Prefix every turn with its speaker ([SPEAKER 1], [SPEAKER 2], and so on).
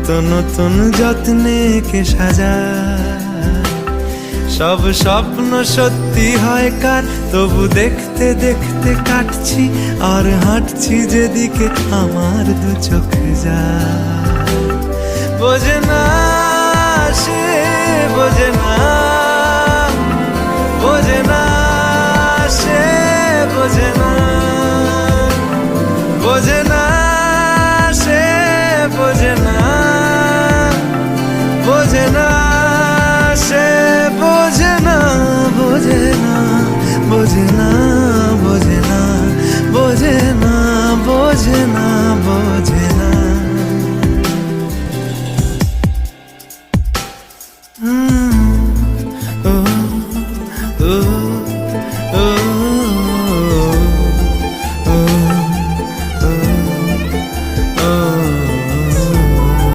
[SPEAKER 1] কত নতুন যত্নে কে সাজায়, সব স্বপ্ন সত্যি হয় কার, তবু দেখতে দেখতে কাটছি আর হাঁটছি যেদিকে আমার দু চোখ যায়। বোঝে না সে, বোঝে না, বোঝে না সে, বোঝে না, বোঝে না সে, বোঝে না, বোঝে না সে, বোঝে না, বোঝে না, বোঝে না, বোঝে না, বোঝে না, বোঝে না, বোঝে